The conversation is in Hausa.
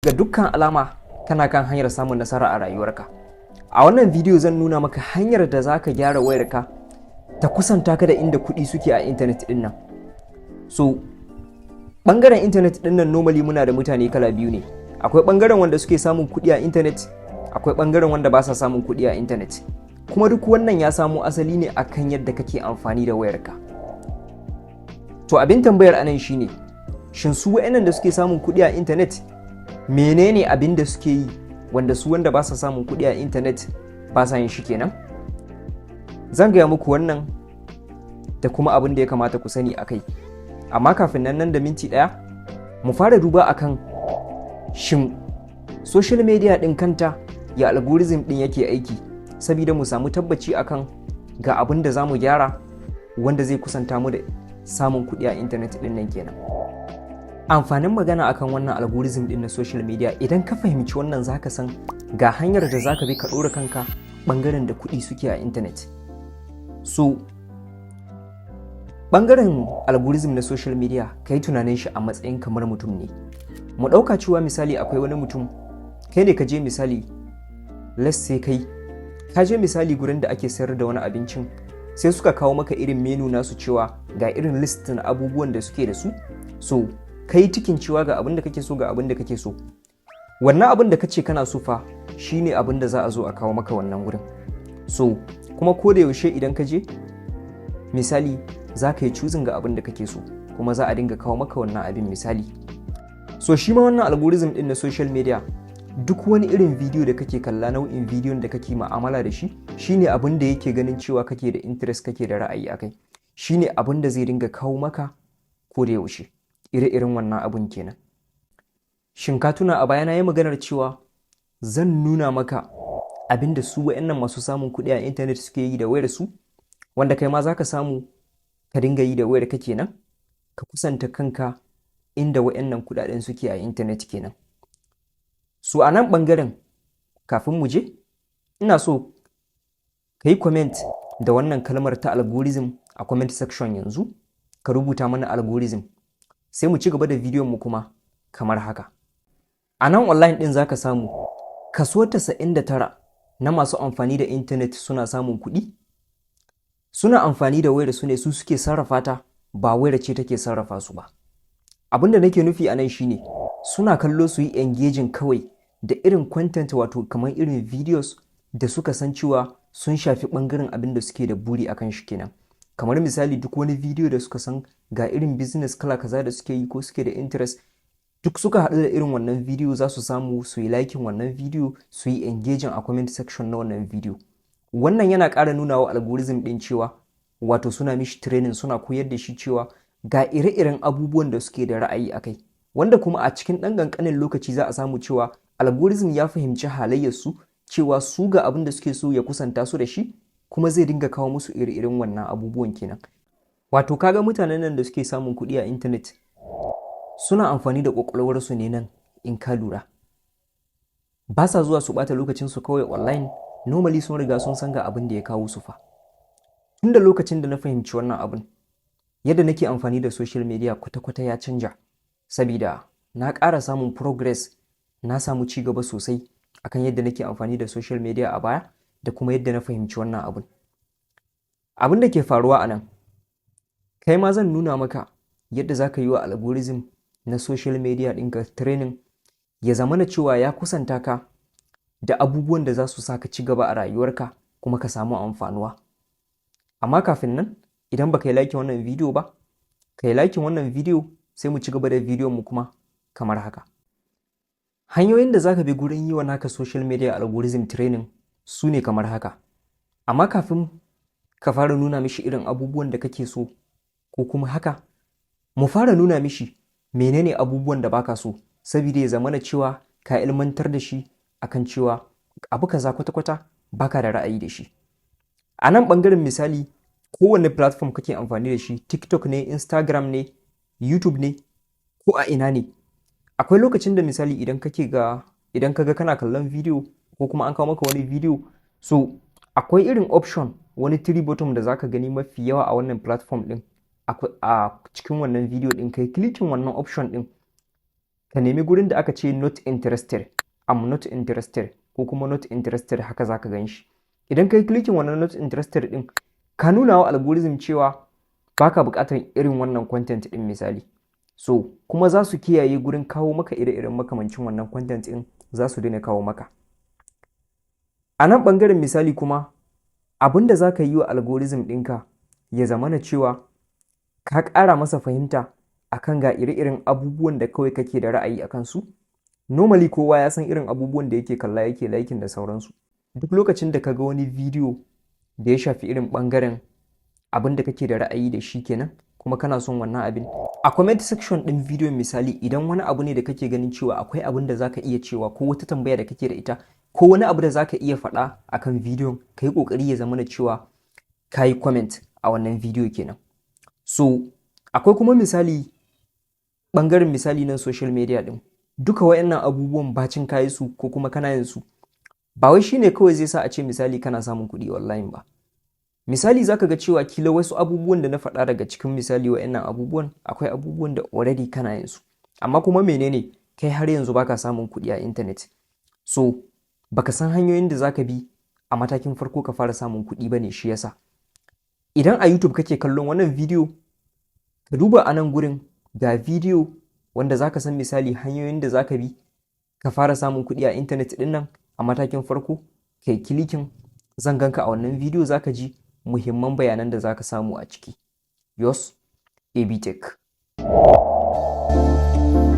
Ga dukkan alama kana kan hanyar samun nasara a rayuwarka. A wannan bidiyo zan nuna maka hanyar da za ka gyara wayarka ta kusanta ka da inda kuɗi suke a intanet ɗin nan. So, ɓangaren intanet ɗin nan normally muna da mutane kala biyu ne. Akwai ɓangaren wanda suke samun kuɗi a intanet, akwai ɓangaren wanda ba sa samun kuɗi a intanet. Kuma duk wannan ya samo asali ne akan yadda kake amfani da wayarka. To abin tambayar anan shine, shin su wa'annan da suke samun kuɗi a intanet menene abin da suke yi wanda su wanda ba sa samun kuɗi a intanet ba sa yin shi kenan? Zan gaya muku wannan da kuma abin da ya kamata ku sani akai. Amma kafin nan da minti ɗaya mu fara duba akan shin social media ɗin kanta ya algorithm ɗin yake aiki, saboda mu samu tabbaci akan ga abin da za mu gyara wanda zai kusanta mu da samun kuɗi a intanet ɗin nan kenan. Amfanin magana akan wannan algorithm din na social media, idan ka fahimci wannan zaka san ga hanyar da zaka bi ka ɗora kanka ɓangaren da kuɗi suke a intanet. So, ɓangaren algorithm na social media ka yi tunanin shi a matsayin kamar mutum ne. Mu ɗauka cewa misali akwai wani mutum, kai ne ka je misali, let's say ka je misali gurin da ake sayar da wani abincin, sai suka kawo maka irin menu nasu cewa ga irin list na abubuwan da suke da su. So, kai tikin cewa ga abin da kake so ga abin da kake so. Wannan abin da kace kana so fa shine abin da za a zo a kawo maka wannan gurin. So kuma ko da yaushe idan ka je misali za ka yi choosing ga abin da kake so kuma za a dinga kawo maka wannan abin misali. So shi ma wannan algorithm din na social media, duk wani irin video da kake kalla, nau'in bidiyon da kake ma'amala da shi shine abin da yake ganin cewa kake da interest, kake da ra'ayi akai. Shine abin da zai dinga kawo maka ko da yaushe. Ire-iren wannan abun kenan. Shin ka tuna a baya na yi maganar cewa zan nuna maka abin da su wa'annan masu samun kuɗi a intanet suke yi da wayar su, wanda kai ma za ka samu ka dinga yi da wayar ka kenan, ka kusanta kanka inda wa'annan kuɗaɗen suke a intanet kenan. So a nan ɓangaren kafin mu je, ina so ka yi comment da wannan kalmar ta algorithm a comment section yanzu, ka rubuta mana algorithm. Sai mu ci gaba da bidiyon mu kuma kamar haka. A nan online ɗin zaka samu kaso 99 na masu amfani da intanet suna samun kuɗi. Suna amfani da wayar su ne, su suke sarrafa ta, ba wayar ce take sarrafa su ba. Abin da nake nufi a nan shine suna kallo su yi engaging kawai da irin content, wato kamar irin videos da suka san cewa sun shafi ɓangaren abin da suke da buri akan shi kenan. Kamar misali duk wani bidiyo da suka san ga irin business kala kaza da suke yi ko suke da interest, duk suka haɗu da irin wannan bidiyo za su samu su yi liking wannan bidiyo, su yi engaging a comment section na wannan bidiyo. Wannan yana ƙara nuna wa algorithm ɗin cewa wato suna mishi training, suna koyar da shi cewa ga ire-iren abubuwan da suke da ra'ayi a kai, wanda kuma a cikin ɗan ƙanƙanin lokaci za a samu cewa algorithm ya fahimci halayyarsu, cewa su ga abin da suke so ya kusanta su da shi, kuma zai dinga kawo musu iri-irin wannan abubuwan kenan. Wato kaga mutanen nan da suke samun kuɗi a intanet suna amfani da ƙwaƙwalwarsu ne nan in ka lura. Ba sa zuwa su ɓata lokacinsu kawai online, normally sun riga sun san ga abin da ya kawo su fa. Tun da lokacin da na fahimci wannan abin, yadda nake amfani da social media kwata-kwata ya canja, sabida na ƙara samun progress, na samu ci gaba sosai akan yadda nake amfani da social media a baya, da kuma yadda na fahimci wannan abin. Abin da ke faruwa a nan, kai ma zan nuna maka yadda za ka yi wa algorithm na social media ɗinka training, ya zama na cewa ya kusanta ka da abubuwan da za su sa ka ci gaba a rayuwarka kuma ka samu amfanuwa. Amma kafin nan, idan ba ka yi like wannan video ba, ka yi like wannan video, sai mu ci gaba da bidiyon mu kuma kamar haka. Hanyoyin da za ka bi gurin yi wa naka social media algorithm training su ne kamar haka. Amma kafin ka fara nuna mishi irin abubuwan da kake so ko kuma haka, mu fara nuna mishi menene abubuwan da baka so, saboda ya zama na cewa ka ilmantar da shi akan cewa abu kaza kwata-kwata baka da ra'ayi da shi. A nan ɓangaren misali, kowanne platform kake amfani da shi, TikTok ne, Instagram ne, YouTube ne, ko a ina ne. Akwai lokacin da misali idan ka ga kana kallon video ko kuma an kawo maka wani video, so akwai irin option, wani three bottom da zaka gani mafi yawa a wannan platform din, a cikin wannan video din, kai clicking wannan option din, ka nemi gurin da aka ce not interested, I'm not interested ko kuma not interested, haka za ka gan shi. Idan ka yi clicking wannan not interested din, ka nuna wa algorithm cewa baka buƙatar irin wannan content din misali. So kuma za su kiyaye gurin kawo maka ire-iren makamancin wannan content din, za su daina kawo maka. A nan ɓangaren misali kuma, abin da za ka yi wa algorithm ɗinka ya zamana cewa ka ƙara masa fahimta akan ga ire-iren abubuwan da kawai kake da ra'ayi akan su. Normally kowa ya san irin abubuwan da yake kalla, yake liking da sauransu. Duk lokacin da ka ga wani video da ya shafi irin ɓangaren abin da kake da ra'ayi da shi kenan, kuma kana son wannan abin, a comment section ɗin video misali, idan wani abu ne da kake ganin cewa akwai abin da zaka iya cewa, ko wata tambaya da kake da ita, ko wani abu da zaka iya faɗa akan bidiyon, ka yi ƙoƙari ya zama na cewa ka yi comment a wannan bidiyo kenan. So akwai kuma misali ɓangaren misali na social media ɗin, duka wayannan abubuwan bacin kayi su ko kuma kana yin su, ba wai shine kawai zai sa a ce misali kana samun kuɗi online ba. Misali zaka ga cewa kila wasu abubuwan da na faɗa daga cikin misali wayannan abubuwan, akwai abubuwan da already kana yin su, amma kuma menene, kai har yanzu baka samun kuɗi a internet. So baka san hanyoyin da zaka bi a matakin farko ka fara samun kuɗi bane, shi yasa. Idan a YouTube kake kallon wannan bidiyo, ka duba a nan gurin ga bidiyo wanda zaka san misali hanyoyin da zaka bi ka fara samun kuɗi a internet ɗin nan a matakin farko, kai kilikin, zan ganka a wannan bidiyo, zaka ji muhimman bayanan da zaka samu a ciki. Yos, AB Tech.